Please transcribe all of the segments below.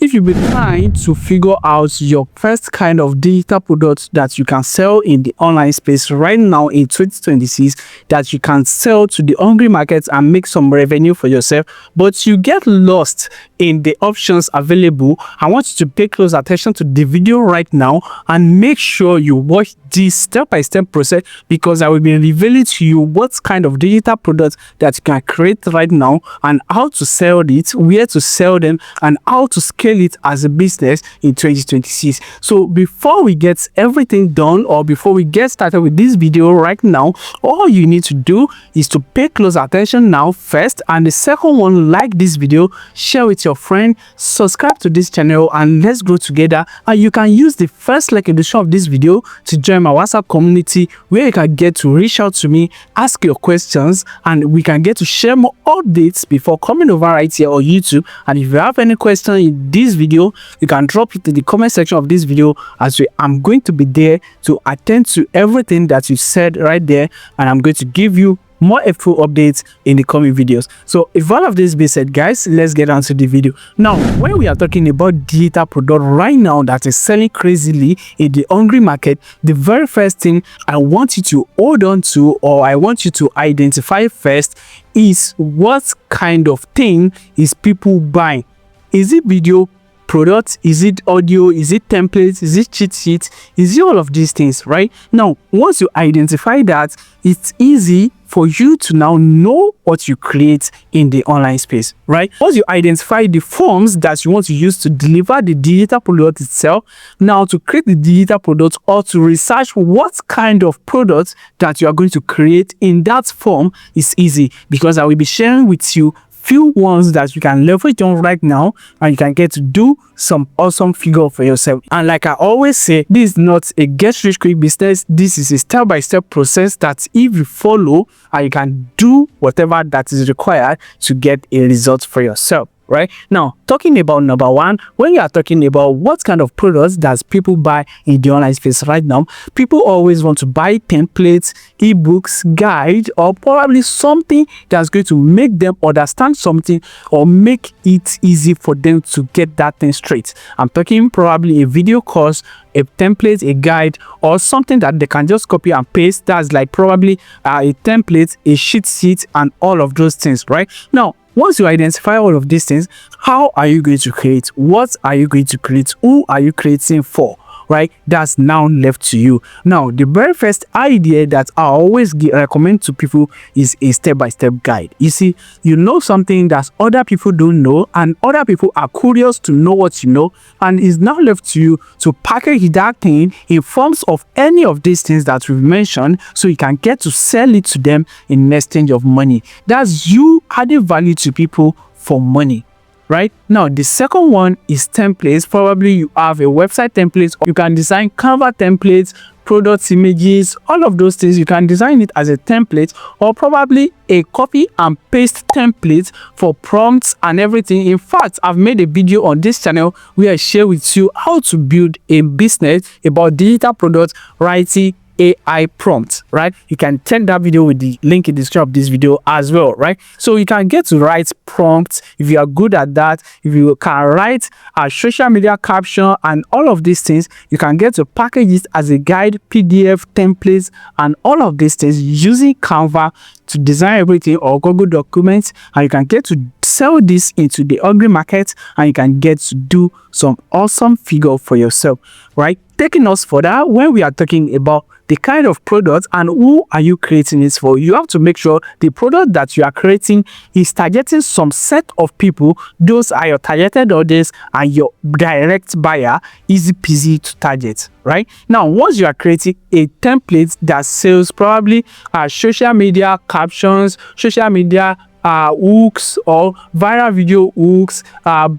If you've been trying to figure out your first kind of digital product that you can sell in the online space right now in 2026, that you can sell to the hungry markets and make some revenue for yourself, but you get lost in the options available, I want you to pay close attention to the video right now and make sure you watch this step-by-step process, because I will be revealing to you what kind of digital products that you can create right now and how to sell it, where to sell them, and how to scale it as a business in 2026. So before we get everything done, or before we get started with this video right now, all you need to do is to pay close attention now first, and the second one, like this video, share with your friend, subscribe to this channel, and let's grow together. And you can use the first link in the description of this video to join my WhatsApp community, where you can get to reach out to me, ask your questions, and we can get to share more updates before coming over right here on YouTube. And if you have any question in this video, you can drop it in the comment section of this video, as I'm going to be there to attend to everything that you said right there, and I'm going to give you more helpful updates in the coming videos. So if all of this being said, guys, let's get on to the video. Now, when we are talking about digital product right now that is selling crazily in the hungry market, the very first thing I want you to hold on to, or I want you to identify first, is what kind of thing is people buying. Is it video product? Is it audio? Is it templates? Is it cheat sheet? Is it all of these things? Right now, once you identify that, it's easy for you to now know what you create in the online space. Right, once you identify the forms that you want to use to deliver the digital product itself, now to create the digital product, or to research what kind of products that you are going to create in that form, is easy, because I will be sharing with you few ones that you can leverage on right now, and you can get to do some awesome figure for yourself. And like I always say, this is not a get rich quick business. This is a step-by-step process that if you follow, and you can do whatever that is required to get a result for yourself. Right now, talking about number one, when you are talking about what kind of products does people buy in the online space right now, people always want to buy templates, ebooks, guide, or probably something that's going to make them understand something, or make it easy for them to get that thing straight. I'm talking probably a video course, a template, a guide, or something that they can just copy and paste. That's like probably a template, a sheet, and all of those things. Right now, once you identify all of these things, how are you going to create? What are you going to create? Who are you creating for? Right, that's now left to you. Now, the very first idea that I always recommend to people is a step-by-step guide. You see, you know something that other people don't know, and other people are curious to know what you know, and it's now left to you to package that thing in forms of any of these things that we've mentioned, so you can get to sell it to them in exchange of money. That's you adding value to people for money. Right now, the second one is templates. Probably you have a website template, or you can design Canva templates, product images, all of those things. You can design it as a template, or probably a copy and paste template for prompts and everything. In fact, I've made a video on this channel where I share with you how to build a business about digital product writing AI prompt. Right, you can check that video with the link in the description of this video as well. Right, so you can get to write prompts if you are good at that. If you can write a social media caption and all of these things, you can get to package it as a guide, PDF, templates, and all of these things using Canva to design everything, or Google Documents, and you can get to sell this into the hungry market, and you can get to do some awesome figure for yourself. Right, taking us further, when we are talking about the kind of product and who are you creating it for, you have to make sure the product that you are creating is targeting some set of people. Those are your targeted audience and your direct buyer. Easy peasy to target. Right now, once you are creating a template that sells probably social media captions, social media hooks, or viral video hooks,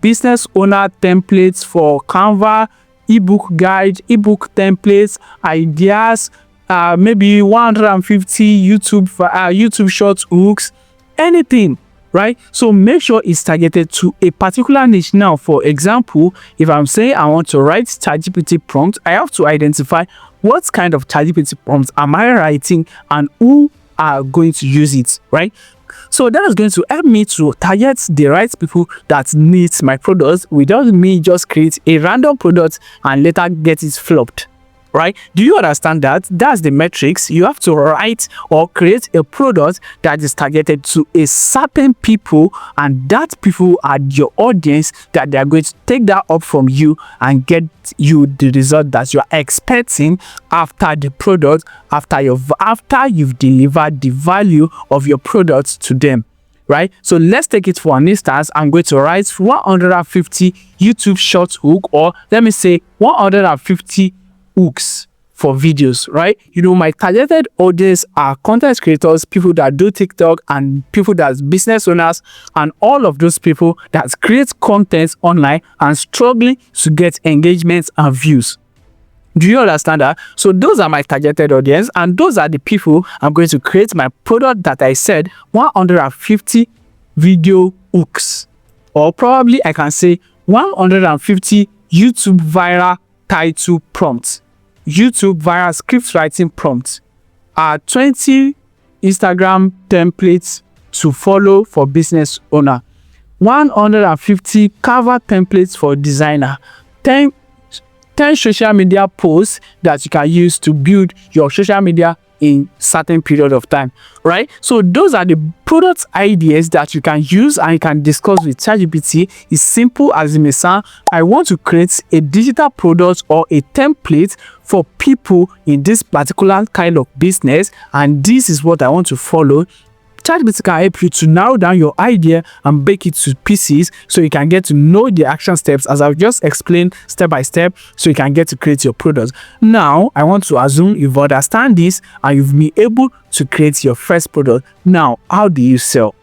business owner templates for Canva, ebook guide, ebook templates, ideas, maybe 150 YouTube short hooks, anything. Right, so make sure it's targeted to a particular niche. Now, for example, if I'm saying I want to write ChatGPT prompt, I have to identify what kind of ChatGPT prompts am I writing and who are going to use it. Right, So So that is going to help me to target the right people that needs my products without me just create a random product and later get it flopped. Right? Do you understand that? That's the metrics. You have to write or create a product that is targeted to a certain people, and that people are your audience, that they are going to take that up from you and get you the result that you are expecting after the product, after you've delivered the value of your products to them. Right? So let's take it for an instance. I'm going to write 150 YouTube short hook, or let me say 150 hooks for videos. Right? You know, my targeted audience are content creators, people that do TikTok, and people that's business owners, and all of those people that create content online and struggling to get engagements and views. Do you understand that? So those are my targeted audience, and those are the people I'm going to create my product that I said 150 video hooks, or probably I can say 150 YouTube viral title prompts, YouTube viral script writing prompts, 20 Instagram templates to follow for business owner, 150 cover templates for designer, 10 social media posts that you can use to build your social media in certain period of time. Right? So those are the product ideas that you can use and you can discuss with ChatGPT. It's simple as it may sound. I want to create a digital product or a template for people in this particular kind of business, and this is what I want to follow. ChatGPT can help you to narrow down your idea and break it to pieces so you can get to know the action steps as I've just explained step by step, so you can get to create your product. Now, I want to assume you've understand this and you've been able to create your first product. Now, how do you sell?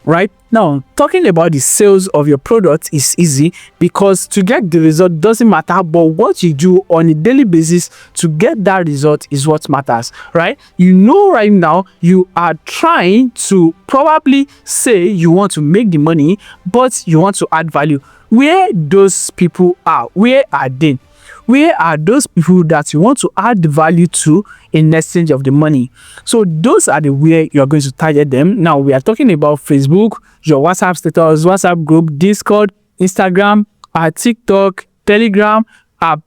Right? Now, talking about the sales of your product is easy, because to get the result doesn't matter, but what you do on a daily basis to get that result is what matters. Right? You know, right now you are trying to probably say you want to make the money, but you want to add value. Where those people are, where are they? Where are those people that you want to add the value to in exchange of the money? So those are the way you are going to target them. Now we are talking about Facebook, your WhatsApp status, WhatsApp group, Discord, Instagram, TikTok, Telegram,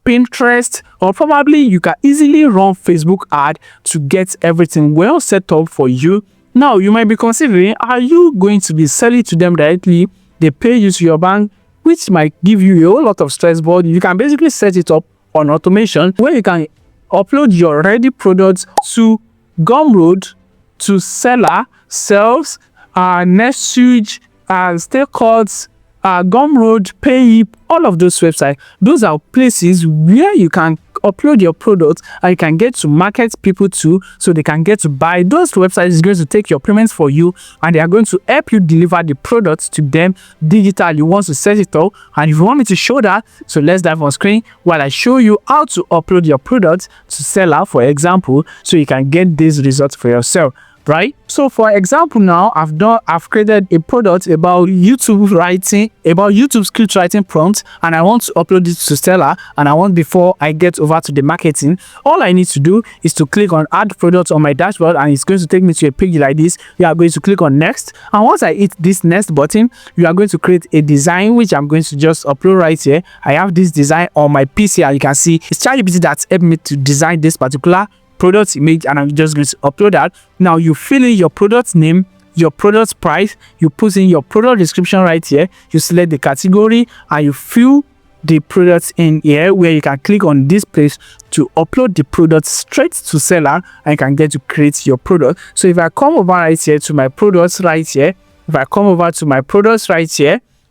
Pinterest, or probably you can easily run Facebook ad to get everything well set up for you. Now you might be considering, are you going to be selling to them directly? They pay you to your bank, which might give you a whole lot of stress, but you can basically set it up on automation where you can upload your ready products to Gumroad, to Seller, Sales, Nextsuite, StayCut, Gumroad, Payip, all of those websites. Those are places where you can upload your product and you can get to market people to, so they can get to buy. Those websites is going to take your payments for you, and they are going to help you deliver the products to them digitally once you set it up. And if you want me to show that, so let's dive on screen while I show you how to upload your products to Seller, for example, so you can get these results for yourself. Right? So for example, now I've created a product about YouTube writing, about YouTube script writing prompts, and I want to upload it to Seller, and I want, before I get over to the marketing, all I need to do is to click on add products on my dashboard, and it's going to take me to a page like this. You are going to click on next, and once I hit this next button, you are going to create a design, which I'm going to just upload right here. I have this design on my PC, and you can see it's ChatGPT that's helped me to design this particular product image, and I'm just going to upload that. Now you fill in your product name, your product price, you put in your product description right here, you select the category, and you fill the products in here, where you can click on this place to upload the product straight to Seller, and you can get to create your product. So if I come over right here to my products right here,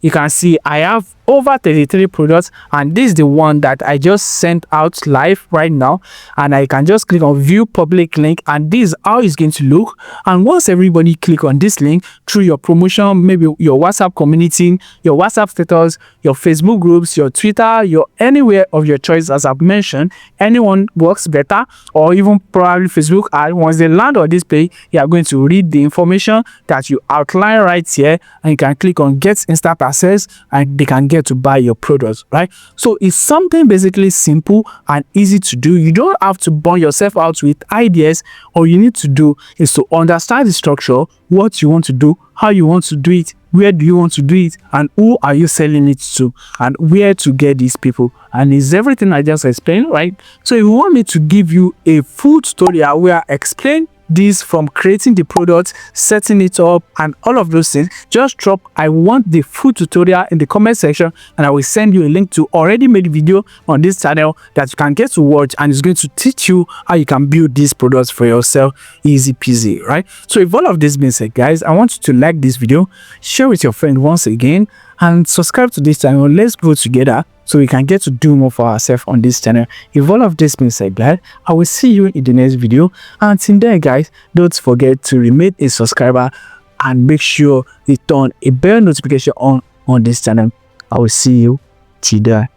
you can see I have over 33 products, and this is the one that I just sent out live right now, and I can just click on view public link, and this is how it's going to look. And once everybody click on this link through your promotion, maybe your WhatsApp community, your WhatsApp status, your Facebook groups, your Twitter, your anywhere of your choice, as I've mentioned, anyone works better, or even probably Facebook ad. Once they land on this page, you are going to read the information that you outline right here, and you can click on get instant access, and they can get get to buy your products, right? So it's something basically simple and easy to do. You don't have to burn yourself out with ideas. All you need to do is to understand the structure, what you want to do, how you want to do it, where do you want to do it, and who are you selling it to, and where to get these people. And it's everything I just explained, right? So if you want me to give you a full tutorial where I explain this from creating the product, setting it up, and all of those things, just drop "I want the full tutorial" in the comment section, and I will send you a link to already made video on this channel that you can get to watch, and it's going to teach you how you can build these products for yourself, easy peasy, right? So if all of this being said, guys, I want you to like this video, share with your friend once again, and subscribe to this channel. Let's grow together so we can get to do more for ourselves on this channel. If all of this being said, guys, I will see you in the next video. Until then, guys, don't forget to remain a subscriber and make sure you turn a bell notification on this channel. I will see you till then.